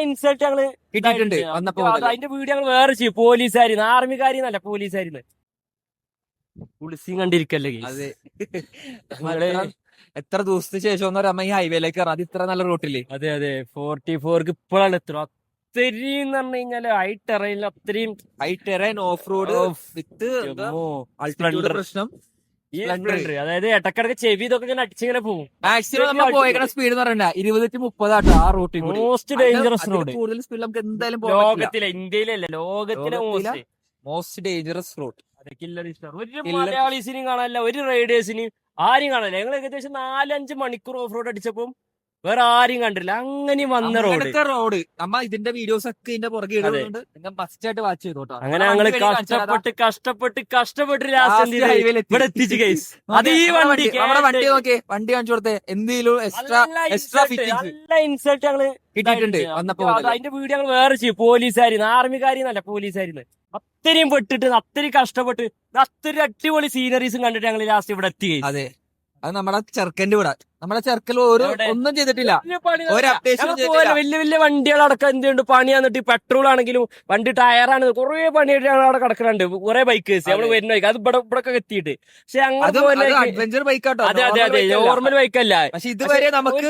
Insult ഞങ്ങള് കിട്ടിയിട്ടുണ്ട് വന്നപ്പോ അതിന്റെ വീഡിയോ ഞങ്ങൾ വേറെ ചെയ്യും. പോലീസുകാരിന്ന്, ആർമിക്കാരിന്നല്ല, പോലീസുകാരിന്ന് പുളിസിയും കണ്ടിരിക്കല്ലേ അതെ. എത്ര ദിവസത്തിന് ശേഷം അമ്മ ഈ ഹൈവേയിലേക്ക് അത് ഇത്ര നല്ല റൂട്ടില്. അതെ അതെ 44ക്ക് ഇപ്പോഴാണ് എത്ര അത്രയും പറഞ്ഞു കഴിഞ്ഞാല് ഹൈ ടെറൈനിൽ അത്രയും ഹൈ ടെറൈൻ ഓഫ് റോഡ് വിത്ത് അൾട്ടിറ്റ്യൂഡ് പ്രശ്നം. ഈ സ്പ്ലെൻഡർ അതായത് ഇടക്കിടക്ക് ചെവി ഇതൊക്കെ ഇങ്ങനെ അടിച്ചിങ്ങനെ പോകും. മാക്സിമം നമ്മൾ പോയേക്കുന്ന സ്പീഡ് എന്ന് പറഞ്ഞാൽ 20-30 ആ റൂട്ടിൽ കൂടി. മോസ്റ്റ് ഡേഞ്ചറസ് റോഡ് കൂടുതൽ സ്പീഡ് നമുക്ക് എന്തായാലും ലോകത്തിലെ, ഇന്ത്യയിലല്ല ലോകത്തിലെ മോസ്റ്റ് ഡേഞ്ചറസ് റോഡ്. ഒരു മലയാളീസിനെയും കാണാനില്ല, ഒരു റൈഡേഴ്സിനെയും ആരും കാണില്ല. ഞങ്ങൾ ഏകദേശം 4-5 മണിക്കൂർ ഓഫ് റോഡ് അടിച്ചപ്പം വേറെ ആരും കണ്ടില്ല. അങ്ങനെ വന്ന റോഡ് നമ്മ ഇതിന്റെ വീഡിയോസ് ഒക്കെ ഇതിന്റെ പുറകെ ഇടുന്നുണ്ട്. നിങ്ങൾ മസ്റ്റ് ആയിട്ട് വാച്ച് ചെയ്തോട്ടോ. അങ്ങനെ ഞങ്ങള് കഷ്ടപ്പെട്ട് ലാസ്റ്റ് ഇവിടെ എത്തിച്ചു ഗൈസ്. അത് ഈ വണ്ടി നമ്മുടെ വണ്ടി നോക്കിയേ, വണ്ടി കാണിച്ചു കൊടുത്തേ. എന്തെങ്കിലും എക്സ്ട്രാ ഫിറ്റിംഗ്സ് നല്ല ഇൻസൾട്ട് ഞങ്ങള് കിട്ടിയിട്ടുണ്ട് വന്നപ്പോ. അതിന്റെ വീഡിയോ ഞങ്ങൾ വേറെ ചെയ്യും. പോലീസുകാരിന്ന്, ആർമിക്കാരിന്നല്ല, പോലീസുകാരിന്ന് അത്രയും പെട്ടിട്ട് അത്രയും കഷ്ടപ്പെട്ട് അത്രയും അടിപൊളി സീനറീസും കണ്ടിട്ട് ഞങ്ങൾ ലാസ്റ്റ് ഇവിടെ എത്തി. അതെ, അത് നമ്മുടെ ചെറുക്കന്റെ കൂടെ. നമ്മുടെ ചെറുക്കൽ ഒന്നും ചെയ്തിട്ടില്ല, ഒരു അപ്ഡേഷൻ. വലിയ വലിയ വണ്ടികളടക്കം എന്തുണ്ട് പണി വന്നിട്ട് പെട്രോൾ ആണെങ്കിലും വണ്ടി ടയറാണ് കുറെ പണിയായിട്ട് ഞങ്ങൾ അവിടെ കിടക്കുന്നുണ്ട്. കുറെ ബൈക്കേഴ്സ് നമ്മള് വരുന്ന ബൈക്ക് അത് ഇവിടെ എത്തിയിട്ട്. പക്ഷെ അഡ്വഞ്ചർ ബൈക്കാട്ടോ. അതെ അതെ അതെ, നോർമൽ ബൈക്കല്ല. പക്ഷെ ഇതുവരെ നമുക്ക്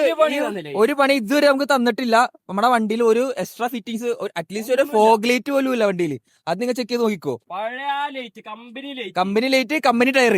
ഒരു പണി ഇതുവരെ നമുക്ക് തന്നിട്ടില്ല. നമ്മുടെ വണ്ടിയിൽ ഒരു എക്സ്ട്രാ ഫിറ്റിംഗ്സ്, അറ്റ്ലീസ്റ്റ് ഒരു ഫോഗ് ലൈറ്റ് പോലും ഇല്ല വണ്ടിയിൽ. അത് നിങ്ങൾ ചെക്ക് ചെയ്ത് നോക്കിക്കോ. പഴയ light, company light, company tyre.